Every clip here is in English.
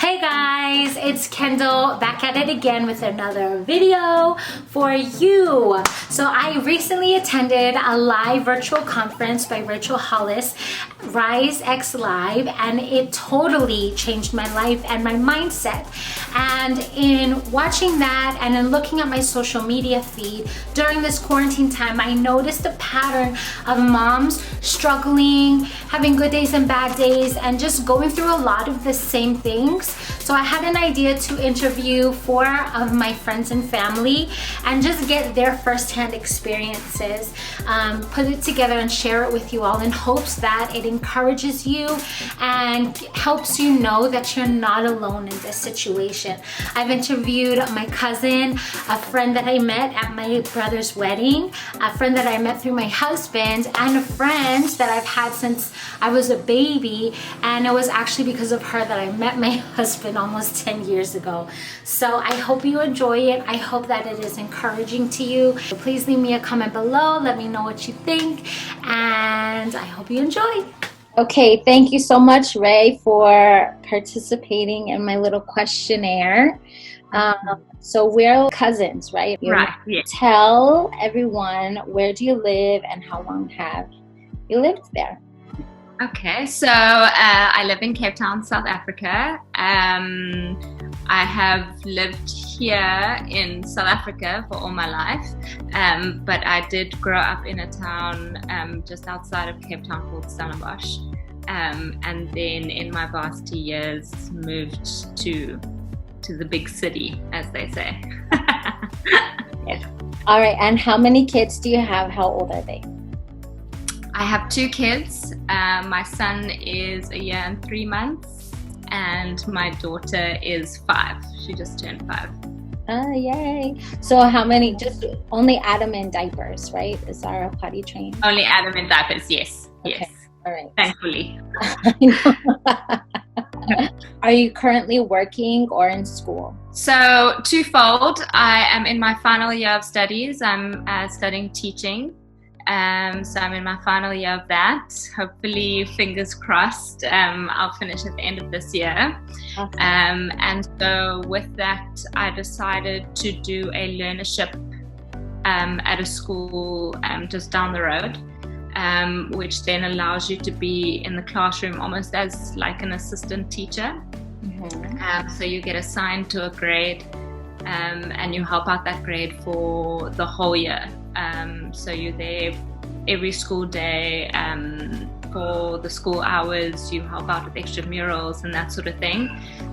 Hey guys, it's Kendall back at it again with another video for you. So I recently attended a live virtual conference by Rachel Hollis, Rise X Live, and it totally changed my life and my mindset. And in watching that and in looking at my social media feed during this quarantine time, I noticed a pattern of moms struggling, having good days and bad days, and just going through a lot of the same things. So I had an idea to interview 4 of my friends and family and just get their firsthand experiences, put it together and share it with you all in hopes that it encourages you and helps you know that you're not alone in this situation. I've interviewed my cousin, a friend that I met at my brother's wedding, a friend that I met through my husband, and a friend that I've had since I was a baby, and it was actually because of her that I met my husband almost 10 years ago. So I hope you enjoy it. I hope that it is encouraging to you. Please leave me a comment below. Let me know what you think, and I hope you enjoy. Okay, thank you so much, Ray, for participating in my little questionnaire. So we're cousins, right? Right, yeah. Tell everyone, where do you live and how long have you lived there? Okay, so I live in Cape Town, South Africa. I have lived here in South Africa for all my life, but I did grow up in a town just outside of Cape Town called Stellenbosch, and then in my varsity years moved to the big city, as they say. Yeah. All right, and how many kids do you have? How old are they? I have 2 kids. My son is 1 year and 3 months, and my daughter is 5. She just turned 5. Oh, yay. So how many? Just only Adam in diapers, right? Is Zara potty trained? Only Adam in diapers, yes. Okay. Yes. All right. Thankfully. Are you currently working or in school? So twofold. I am in my final year of studies. I'm studying teaching. So I'm in my final year of that. Hopefully, fingers crossed, I'll finish at the end of this year. Awesome. And so with that, I decided to do a learnership at a school just down the road, which then allows you to be in the classroom almost as like an assistant teacher. Mm-hmm. So you get assigned to a grade, and you help out that grade for the whole year. So you're there every school day, for the school hours. You help out with extramurals and that sort of thing.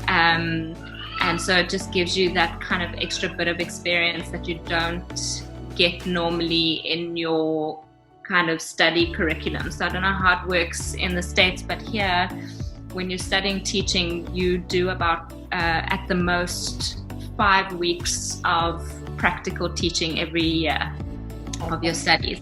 And so it just gives you that kind of extra bit of experience that you don't get normally in your kind of study curriculum. So I don't know how it works in the States, but here, when you're studying teaching, you do about, at the most, 5 weeks of practical teaching every year of your studies.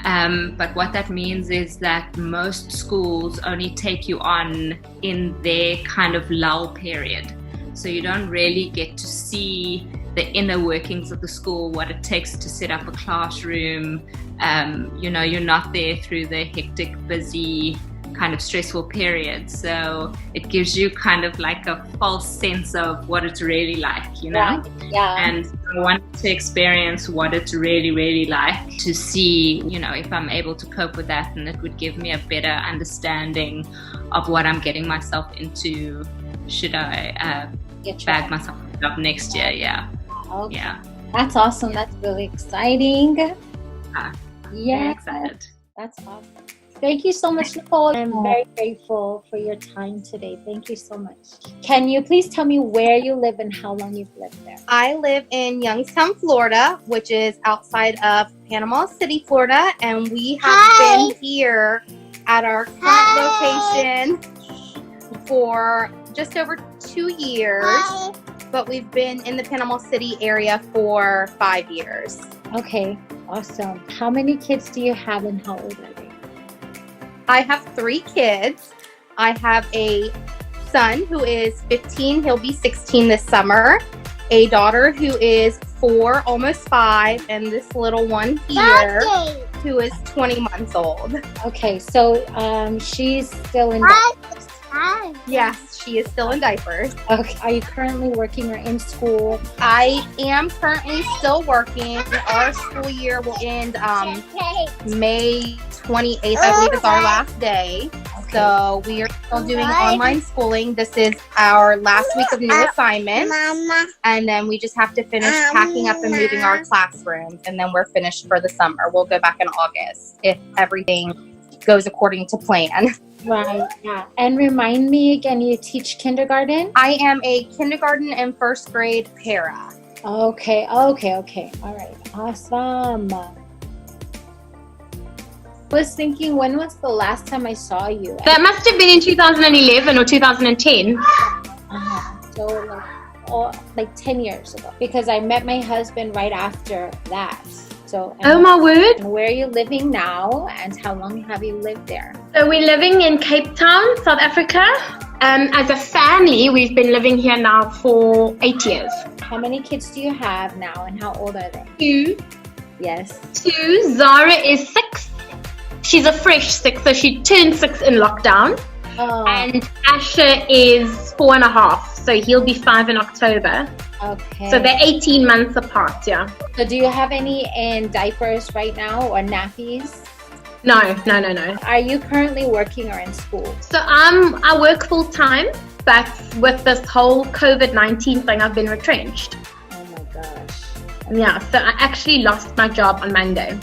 But what that means is that most schools only take you on in their kind of lull period. So you don't really get to see the inner workings of the school, what it takes to set up a classroom. You're not there through the hectic, busy, kind of stressful period. So it gives you kind of like a false sense of what it's really like, you know? Right. Yeah. And I want to experience what it's really, really like to see, if I'm able to cope with that, and it would give me a better understanding of what I'm getting myself into. Should I bag myself up next year? Yeah. Okay. Yeah. That's awesome. That's really exciting. Very excited. That's awesome. Thank you so much, Nicole. I'm very grateful for your time today. Thank you so much. Can you please tell me where you live and how long you've lived there? I live in Youngstown, Florida, which is outside of Panama City, Florida, and we have been here at our current location for just over 2 years, but we've been in the Panama City area for 5 years. Okay, awesome. How many kids do you have and how old are they? I have 3 kids. I have a son who is 15. He'll be 16 this summer. A daughter who is 4, almost 5, and this little one here who is 20 months old. Okay, so she's still in diapers. Yes, she is still in diapers. Okay. Are you currently working or in school? I am currently still working. Our school year will end May 28th, I believe is our last day. Okay. So we are still doing online schooling. This is our last week of new assignments. And then we just have to finish packing up and moving our classrooms. And then we're finished for the summer. We'll go back in August if everything goes according to plan. Right, yeah. And remind me again, you teach kindergarten? I am a kindergarten and first grade para. Okay. All right. Awesome. I was thinking, when was the last time I saw you? That must have been in 2011 or 2010. So like 10 years ago. Because I met my husband right after that. So, Oh my word. and where are you living now, and how long have you lived there? So we're living in Cape Town, South Africa. As a family, we've been living here now for 8 years. How many kids do you have now, and how old are they? 2. Yes. 2. Zara is 6. She's a fresh 6, so she turned 6 in lockdown. Oh, And Asher is 4.5, so he'll be 5 in October. okay. So they're 18 months apart, yeah. So do you have any in diapers right now or nappies? No. Are you currently working or in school? So I work full time, but with this whole COVID-19 thing, I've been retrenched. Oh my gosh. Yeah, so I actually lost my job on Monday.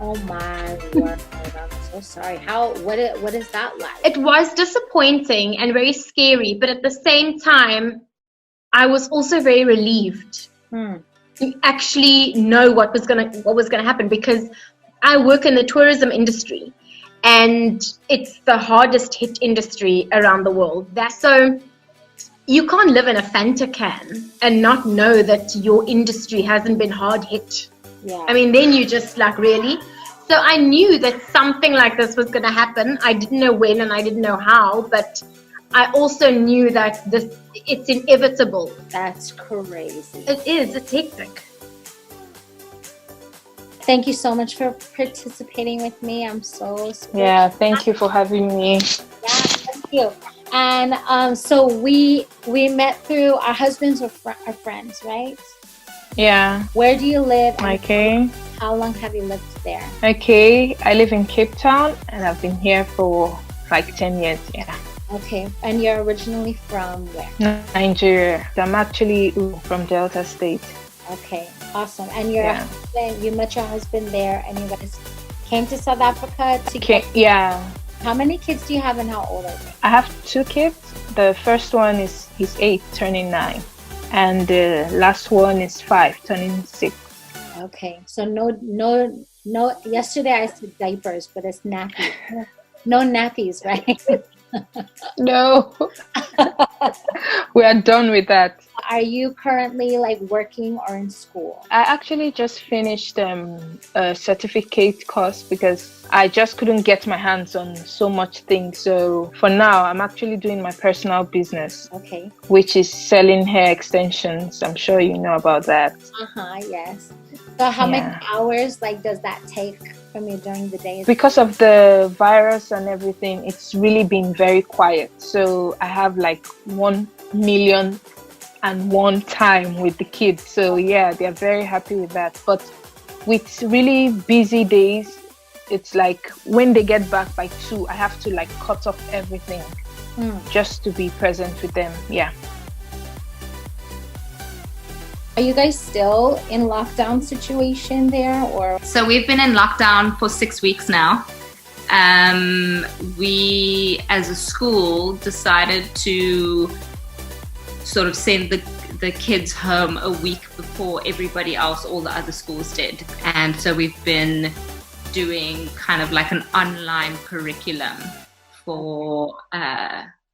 Oh my word. I'm so sorry. What is that like? It was disappointing and very scary, but at the same time, I was also very relieved to actually know what was gonna happen, because I work in the tourism industry, and it's the hardest hit industry around the world. So you can't live in a Fanta can and not know that your industry hasn't been hard hit. Yeah. I mean, then you just like, really? So I knew that something like this was going to happen. I didn't know when and I didn't know how, but I also knew that it's inevitable. That's crazy. It is. It's hectic. Thank you so much for participating with me. I'm so sorry. Yeah, thank you for having me. Yeah, thank you. And so we met through our husbands or friends, right? Yeah, Where do you live? And okay. how long have you lived there? Okay, I live in Cape Town and I've been here for like 10 years, yeah. Okay, and you're originally from where? Nigeria. I'm actually from Delta State. Okay, awesome. And you met your husband there, and you guys came to South Africa Okay, yeah. How many kids do you have, and how old are they? I have 2 kids. The first one he's 8, turning 9. And the last one is 5, turning 6. Okay, so no. Yesterday I said diapers, but it's nappies. No nappies, right? No. We are done with that. Are you currently like working or in school? I actually just finished a certificate course because I just couldn't get my hands on so much things. So for now, I'm actually doing my personal business, Okay. which is selling hair extensions. I'm sure you know about that. Yes. So how many Yeah. hours does that take from you during the day? Because of the virus and everything, it's really been very quiet. So I have like 1,000,001 time with the kids. So yeah, they're very happy with that. But with really busy days, it's like when they get back by 2, I have to like cut off everything just to be present with them. Yeah. Are you guys still in lockdown situation there, or? So we've been in lockdown for 6 weeks now. We, as a school, decided to sort of send the kids home a week before everybody else, all the other schools did. And so we've been doing kind of like an online curriculum for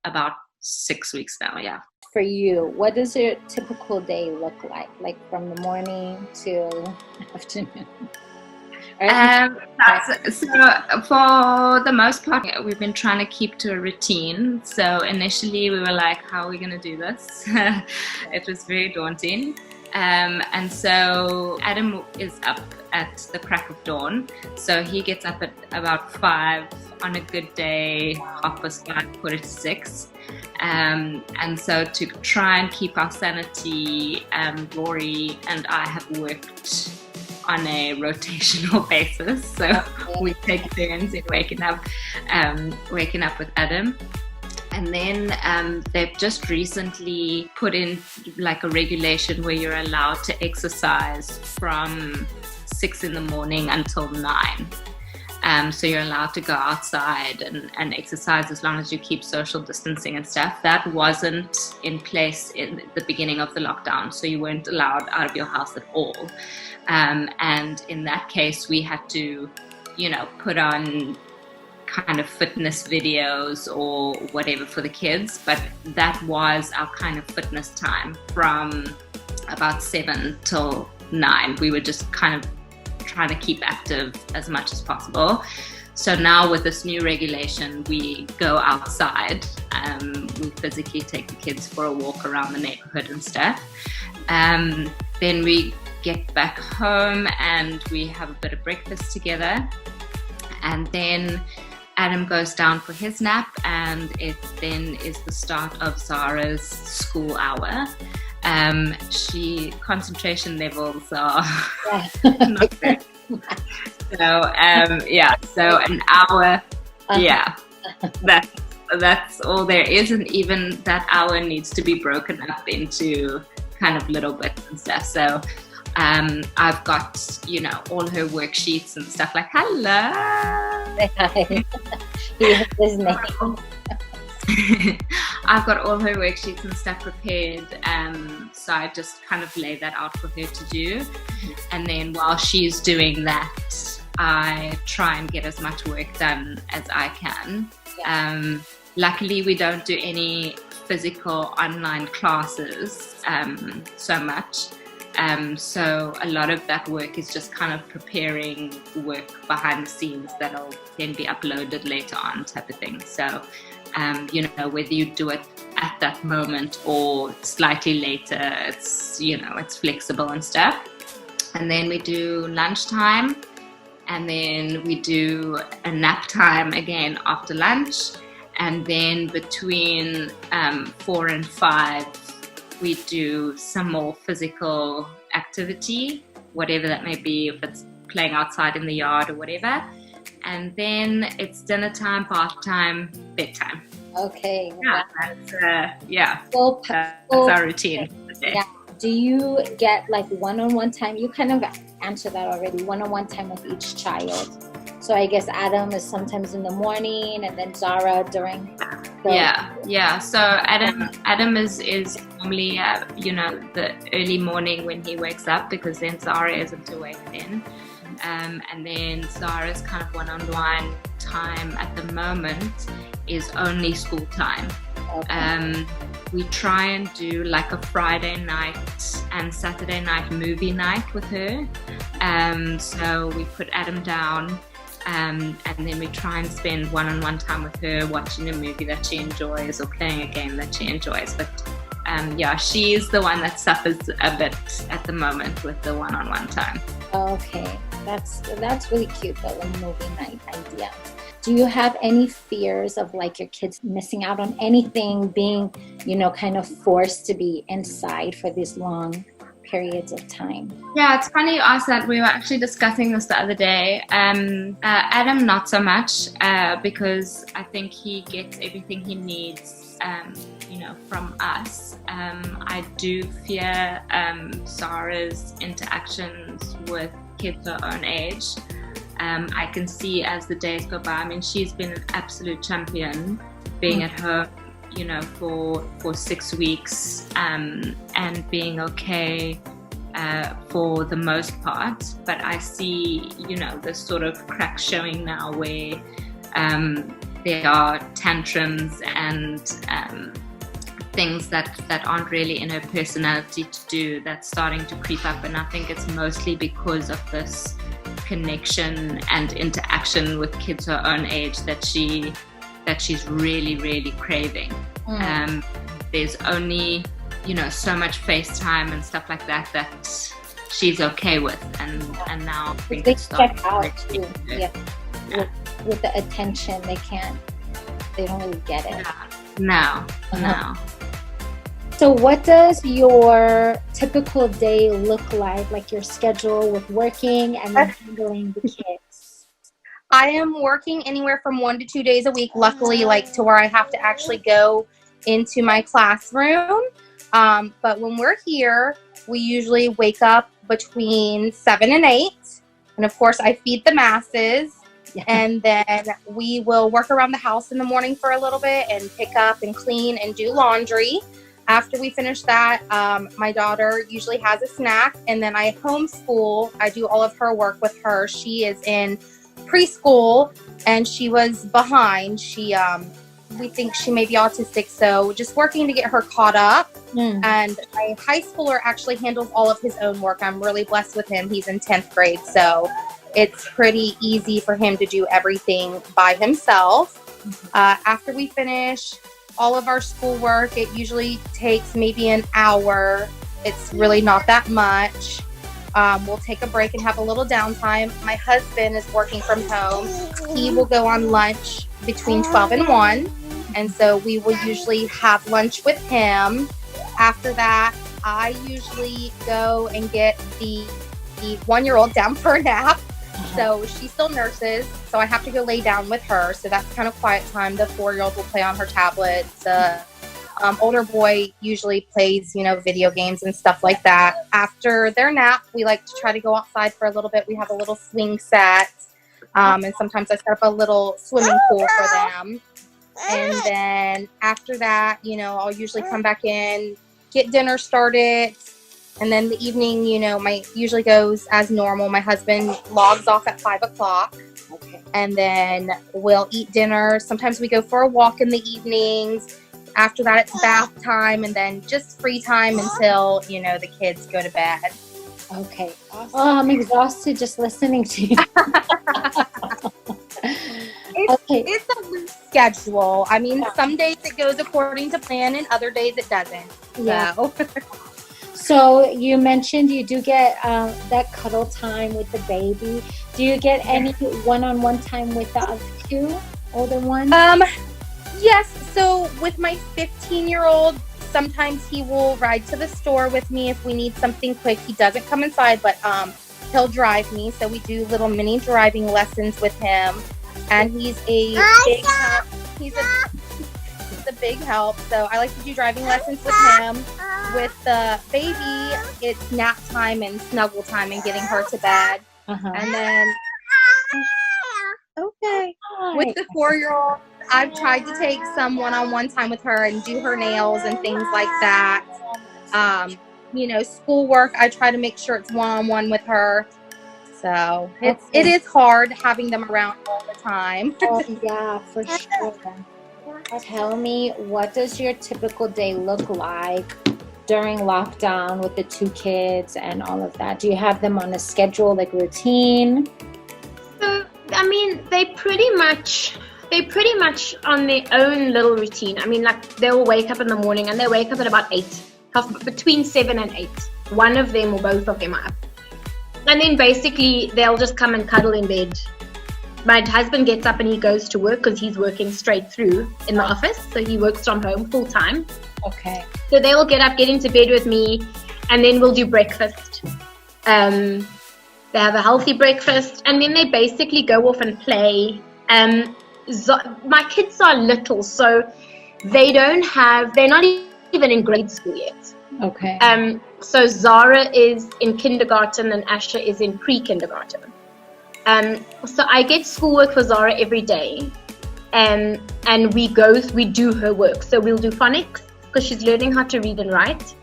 about 6 weeks now, yeah. For you, what does your typical day look like from the morning to afternoon? So for the most part, we've been trying to keep to a routine. So initially we were like, how are we going to do this? It was very daunting. And so Adam is up at the crack of dawn. So he gets up at about 5 on a good day, 5:30, 5:45. And so to try and keep our sanity, Rory and I have worked on a rotational basis. So we take turns in waking up with Adam. And then they've just recently put in like a regulation where you're allowed to exercise from 6 in the morning until 9. So you're allowed to go outside and exercise as long as you keep social distancing and stuff. That wasn't in place in the beginning of the lockdown. So you weren't allowed out of your house at all. And in that case, we had to, put on kind of fitness videos or whatever for the kids. But that was our kind of fitness time from about 7 till 9. We were just kind of trying to keep active as much as possible. So now with this new regulation, we go outside. We physically take the kids for a walk around the neighborhood and stuff. Then we get back home and we have a bit of breakfast together. And then Adam goes down for his nap, and it then is the start of Zara's school hour. Concentration levels are not good. So an hour, that's all there is, and even that hour needs to be broken up into kind of little bits and stuff. So I've got, all her worksheets and stuff like, hello. He has his name. I've got all her worksheets and stuff prepared, so I just kind of lay that out for her to do. And then while she's doing that, I try and get as much work done as I can. Luckily, we don't do any physical online classes so much. So a lot of that work is just kind of preparing work behind the scenes that'll then be uploaded later on, type of thing. So, whether you do it at that moment or slightly later, it's flexible and stuff. And then we do lunchtime, and then we do a nap time again after lunch. And then between 4 and 5, we do some more physical activity, whatever that may be, if it's playing outside in the yard or whatever. And then it's dinner time, bath time, bedtime. Okay. Yeah, that's our routine. Yeah. Do you get like one-on-one time? You kind of answered that already. One-on-one time with each child. So I guess Adam is sometimes in the morning, and then Zara during the So Adam is normally the early morning when he wakes up, because then Zara isn't awake then. And then Zara's kind of one-on-one time at the moment is only school time. Okay. We try and do like a Friday night and Saturday night movie night with her. So we put Adam down, and then we try and spend one-on-one time with her, watching a movie that she enjoys or playing a game that she enjoys. But she is the one that suffers a bit at the moment with the one-on-one time. Okay, that's really cute, the movie night idea. Do you have any fears of like your kids missing out on anything, being, kind of forced to be inside for these long periods of time? Yeah, it's funny you asked that. We were actually discussing this the other day. Adam, not so much, because I think he gets everything he needs, from us. I do fear Zara's interactions with kids her own age. I can see as the days go by. I mean, she's been an absolute champion being at home, for 6 weeks, and being okay for the most part. But I see, the sort of cracks showing now where there are tantrums and things that aren't really in her personality to do, that's starting to creep up. And I think it's mostly because of this connection and interaction with kids her own age that she's really, really craving. There's only, so much FaceTime and stuff like that she's okay with, and now we they can start check out connecting too. with it. Yeah. With the attention, they don't really get it. No. So what does your typical day look like your schedule with working and then handling the kids? I am working anywhere from 1 to 2 days a week, luckily, like to where I have to actually go into my classroom. But when we're here, we usually wake up between 7 and 8. And of course, I feed the masses. And then we will work around the house in the morning for a little bit and pick up and clean and do laundry. After we finish that, my daughter usually has a snack, and then I homeschool. I do all of her work with her. She is in preschool, and she was behind. We think she may be autistic, so just working to get her caught up. And my high schooler actually handles all of his own work. I'm really blessed with him. He's in 10th grade, so it's pretty easy for him to do everything by himself. After we finish all of our schoolwork, it usually takes maybe an hour. It's really not that much. We'll take a break and have a little downtime. My husband is working from home. He will go on lunch between 12 and 1. And so we will usually have lunch with him. After that, I usually go and get the 1-year-old down for a nap. So she still nurses, so I have to go lay down with her. So that's kind of quiet time. The 4-year-old will play on her tablet. The older boy usually plays, video games and stuff like that. After their nap, we like to try to go outside for a little bit. We have a little swing set, and sometimes I set up a little swimming pool for them. And then after that, I'll usually come back in, get dinner started. And then the evening, usually goes as normal. My husband logs off at 5 o'clock. Okay. And then we'll eat dinner. Sometimes we go for a walk in the evenings. After that, it's bath time, and then just free time until, the kids go to bed. Okay. Awesome. Oh, I'm exhausted just listening to you. It's a loose schedule. I mean, some days it goes according to plan, and other days it doesn't. Yeah. So you mentioned you do get that cuddle time with the baby. Do you get any one-on-one time with the other two older ones? Yes. So with my 15-year-old, sometimes he will ride to the store with me if we need something quick. He doesn't come inside, but he'll drive me. So we do little mini driving lessons with him. And he's a big help. He's a big help. So I like to do driving lessons with him. With the baby, it's nap time and snuggle time and getting her to bed. And then, with the 4-year-old, I've tried to take some one-on-one time with her and do her nails and things like that. Schoolwork, I try to make sure it's one-on-one with her. So it is hard having them around all the time. Oh, yeah, for sure. Tell me, what does your typical day look like during lockdown with the 2 kids and all of that? Do you have them on a schedule, like routine? So, I mean, they pretty much on their own little routine. I mean, like, they'll wake up in the morning, and they wake up at about 8, between 7 and 8. One of them or both of them are up. And then basically they'll just come and cuddle in bed. My husband gets up and he goes to work because he's working straight through in the office. So he works from home full time. Okay. So they will get up, get into bed with me, and then we'll do breakfast. They have a healthy breakfast, and then they basically go off and play. My kids are little, so they're not even in grade school yet. Okay. So Zara is in kindergarten and Asher is in pre-kindergarten. So I get schoolwork for Zara every day, and we do her work. So we'll do phonics because she's learning how to read and write.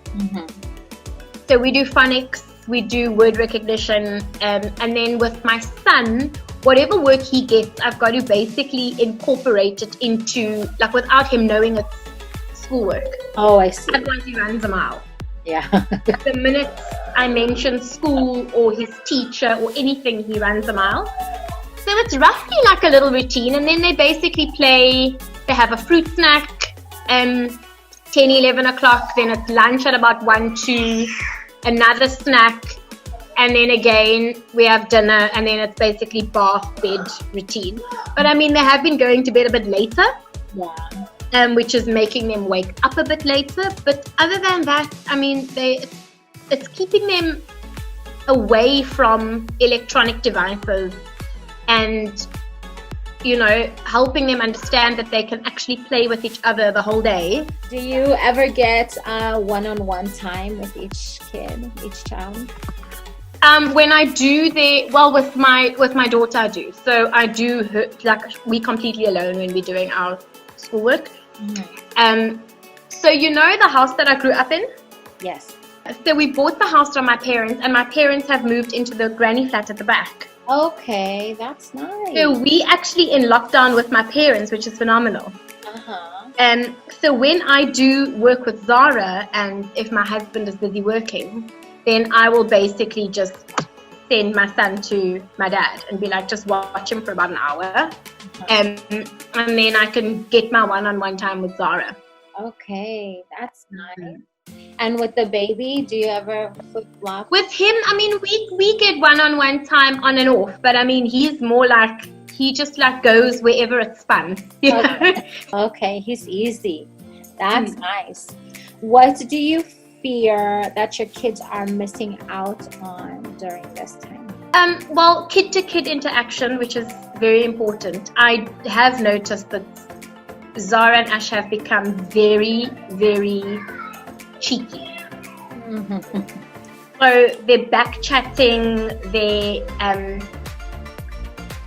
So we do phonics, we do word recognition, and then with my son, whatever work he gets, I've got to basically incorporate it into, like, without him knowing it's schoolwork. Oh, I see. Otherwise he runs a mile. Yeah. The minute I mention school or his teacher or anything, he runs a mile. So it's roughly like a little routine, and then they basically play. They have a fruit snack, 10, 11 o'clock, then it's lunch at about 1, 2, another snack, and then again we have dinner, and then it's basically bath, bed routine. But I mean, they have been going to bed a bit later, which is making them wake up a bit later. But other than that, I mean, it's keeping them away from electronic devices and, you know, helping them understand that they can actually play with each other the whole day. Do you ever get one-on-one time with each kid, each child? When I do with my daughter I do. So I do, like, we completely alone when we're doing our schoolwork. So you know the house that I grew up in? Yes. So we bought the house from my parents, and my parents have moved into the granny flat at the back. Okay, that's nice. So we actually in lockdown with my parents, which is phenomenal. So when I do work with Zara, and if my husband is busy working, then I will basically just send my son to my dad and be like, just watch him for about an hour. And then I can get my one-on-one time with Zara. Okay, that's nice. And with the baby, do you ever flip-flop? With him, I mean, we get one-on-one time on and off, but I mean, he's more like, he just like goes wherever it's fun. You know? Okay, he's easy. That's nice. What do you fear that your kids are missing out on during this time? Well, kid-to-kid interaction, which is very important. I have noticed that Zara and Ash have become very, very cheeky. So they're back chatting.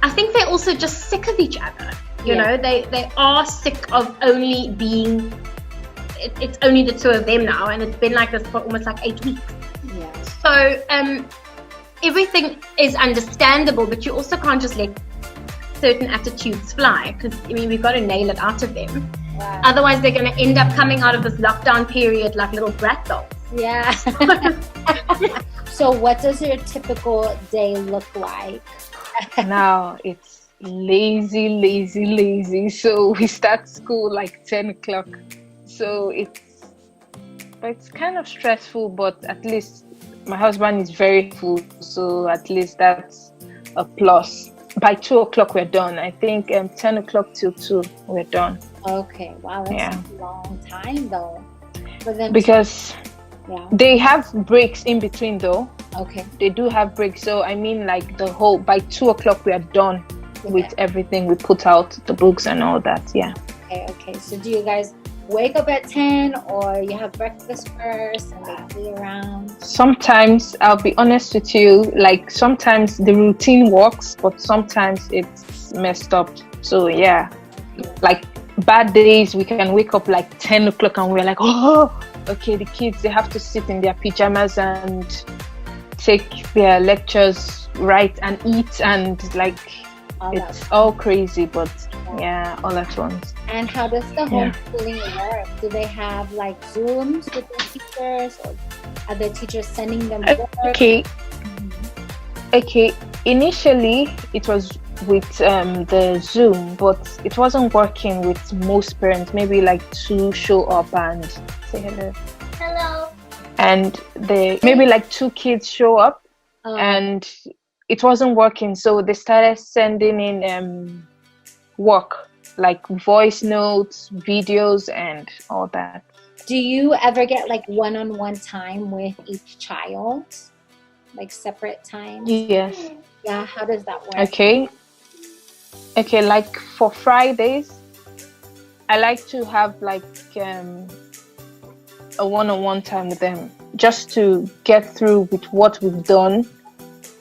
I think they're also just sick of each other. You know, they are sick of only being. It's only the two of them now, and it's been like this for almost like 8 weeks. Yeah. So everything is understandable, but you also can't just let certain attitudes fly, because I mean, we've got to nail it out of them. Wow. Otherwise, they're going to end up coming out of this lockdown period like little brat dolls. Yeah. So what does your typical day look like? Now it's lazy. So we start school like 10 o'clock. So it's kind of stressful, but at least my husband is very full. So at least that's a plus. By 2 o'clock we're done. I think 10 o'clock till 2 we're done. Okay, wow, that's a long time though. For them because they have breaks in between though. Okay. They do have breaks. So I mean, like by 2 o'clock we are done with everything. We put out the books and all that. Yeah. Okay. So do you guys wake up at 10, or you have breakfast first and they play around? Sometimes, I'll be honest with you, like sometimes the routine works, but sometimes it's messed up. So yeah, like bad days, we can wake up like 10 o'clock and we're like, oh, okay, the kids, they have to sit in their pajamas and take their lectures, write and eat, and like it's all crazy, but all at once. And how does the homeschooling work? Do they have like Zooms with their teachers, or are the teachers sending them work? Okay. Initially, it was with the Zoom, but it wasn't working with most parents. Maybe like 2 show up and say hello. Hello. And maybe like 2 kids show up, and it wasn't working. So they started sending in work, like voice notes, videos, and all that. Do you ever get like one-on-one time with each child? Like separate times? Yes. Yeah, how does that work? Okay, like for Fridays, I like to have like a one-on-one time with them, just to get through with what we've done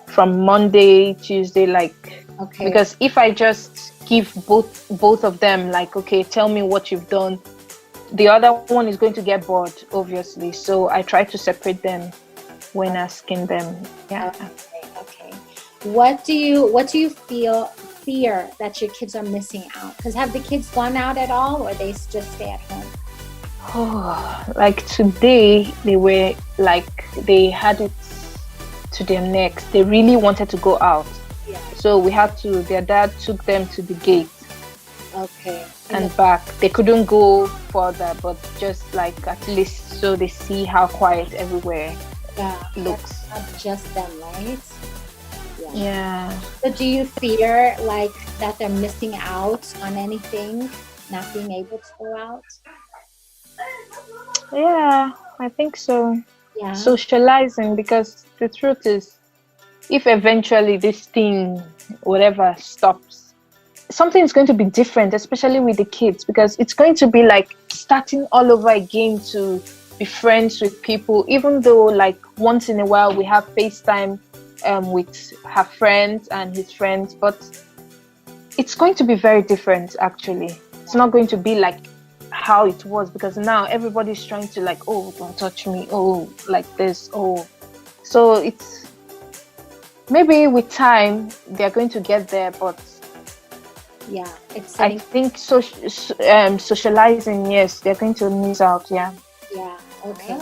from Monday, Tuesday, like, because if I just give both of them like, okay, tell me what you've done, the other one is going to get bored, obviously. So I try to separate them when asking them. Yeah. Okay. What do you fear that your kids are missing out? Because have the kids gone out at all, or they just stay at home? Oh, like today, they were like, they had it to their necks. They really wanted to go out. Yeah. So their dad took them to the gate Okay. and back. They couldn't go further, but just like at least so they see how quiet everywhere Yeah. looks. That's not just them, right? Yeah. So do you fear like that they're missing out on anything, not being able to go out? Yeah, I think so. Yeah. Socializing, because the truth is, if eventually this thing, whatever, stops, something's going to be different, especially with the kids, because it's going to be like starting all over again to be friends with people, even though like once in a while we have FaceTime with her friends and his friends, but it's going to be very different actually. It's not going to be like how it was, because now everybody's trying to like, oh, don't touch me, oh, like this, oh. So it's maybe with time they're going to get there, but Yeah. It's I think socializing, yes, they're going to miss out. Yeah. yeah. Okay.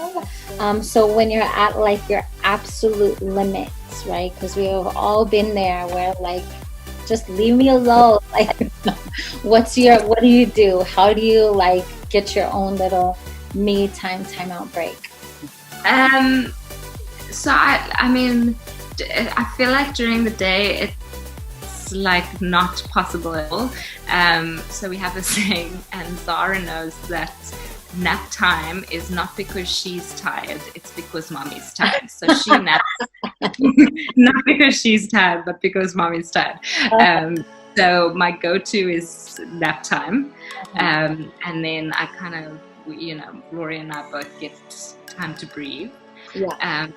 So when you're at like your absolute limits, right? Because we have all been there where like, just leave me alone. Like, what do you do? How do you like get your own little me timeout break? So I mean, I feel like during the day it's like not possible at all. So we have a saying, and Zara knows that nap time is not because she's tired, it's because mommy's tired. So she naps not because she's tired, but because mommy's tired. So my go-to is nap time. And then I kind of, Rory and I both get time to breathe. Yeah.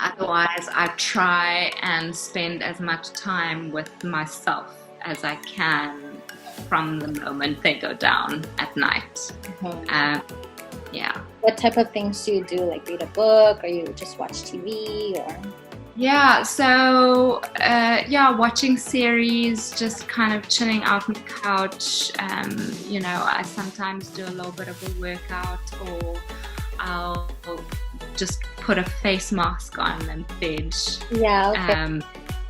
Otherwise, I try and spend as much time with myself as I can from the moment they go down at night. Yeah. What type of things do you do? Like read a book, or you just watch TV, or? Yeah, so watching series, just kind of chilling out on the couch. I sometimes do a little bit of a workout, or I'll just put a face mask on and veg. Yeah.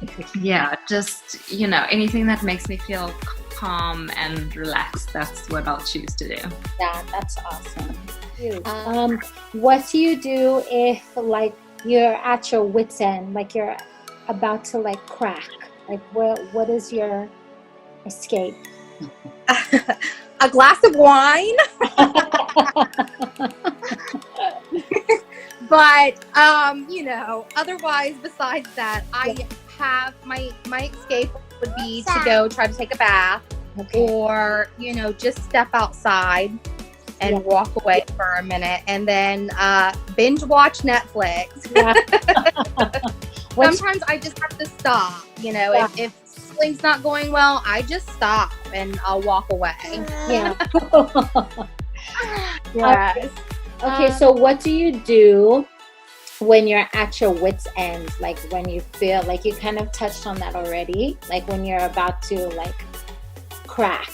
Okay. Just anything that makes me feel calm and relaxed. That's what I'll choose to do. Yeah, that's awesome. What do you do if like you're at your wit's end, like you're about to like crack? Like what is your escape? A glass of wine. But otherwise besides that, I have my escape would be to go try to take a bath, or just step outside and walk away for a minute, and then binge watch Netflix. Sometimes I just have to stop. If something's not going well, I just stop and I'll walk away. Yeah. Yes. Okay, so what do you do when you're at your wit's end? Like when you feel like you kind of touched on that already, like when you're about to like crack,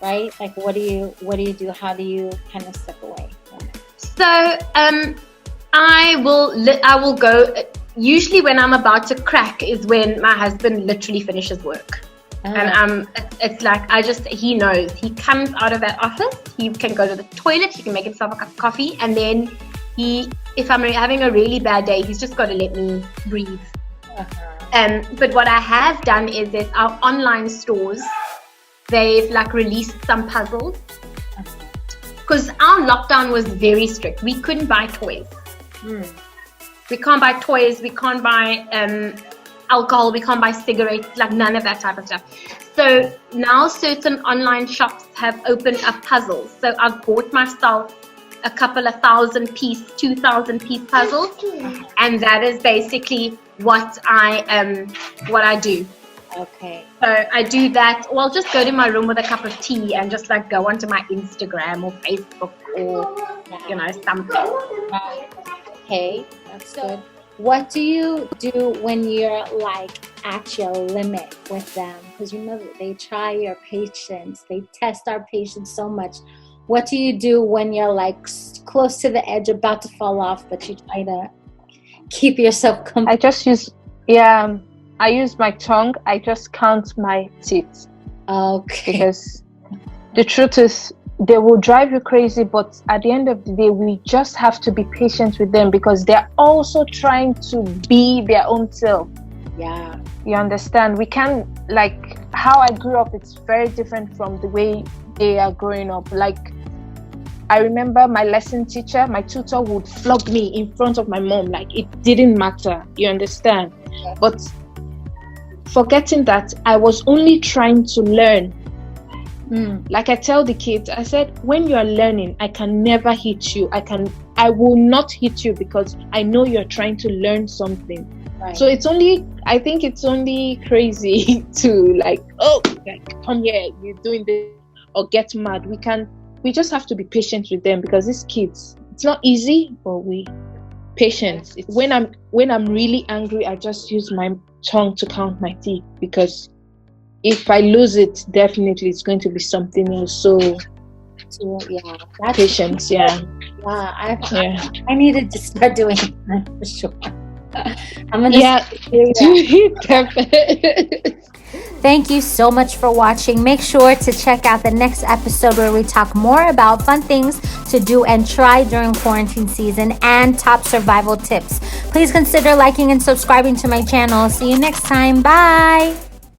right? Like what do you do? How do you kind of step away from it? So I will go. Usually when I'm about to crack is when my husband literally finishes work. And it's like he knows. He comes out of that office, he can go to the toilet, he can make himself a cup of coffee, and then if I'm having a really bad day, he's just got to let me breathe. But what I have done is that our online stores, they've like released some puzzles, because our lockdown was very strict. We couldn't buy toys. We can't buy toys, we can't buy alcohol, we can't buy cigarettes, like none of that type of stuff. So now certain online shops have opened up puzzles. So I've bought myself a couple of 2,000 piece puzzles, and that is basically what I do. Okay. So I do that, or I'll just go to my room with a cup of tea and just like go onto my Instagram or Facebook or something. Okay, that's good. What do you do when you're like at your limit with them? Because they try your patience, they test our patience so much. what do you do when you're like close to the edge, about to fall off, but you try to keep yourself I just use, I use my tongue. I just count my teeth. Okay. Because the truth is, they will drive you crazy, but at the end of the day, we just have to be patient with them because they're also trying to be their own self. Yeah. You understand? We can't, like, how I grew up, it's very different from the way they are growing up. Like, I remember my lesson teacher, my tutor would flog me in front of my mom. Like, it didn't matter. You understand? Yeah. But forgetting that I was only trying to learn. Like I tell the kids, I said, when you are learning, I can never hit you. I will not hit you because I know you're trying to learn something. Right. So I think it's only crazy to like, oh, like, come here, you're doing this, or get mad. We just have to be patient with them because these kids, it's not easy, but patience. When I'm really angry, I just use my tongue to count my teeth because if I lose it, definitely it's going to be something else. So yeah, that's patience. Yeah. I needed to start doing that for sure. I'm gonna Thank you so much for watching. Make sure to check out the next episode where we talk more about fun things to do and try during quarantine season and top survival tips. Please consider liking and subscribing to my channel. See you next time. Bye.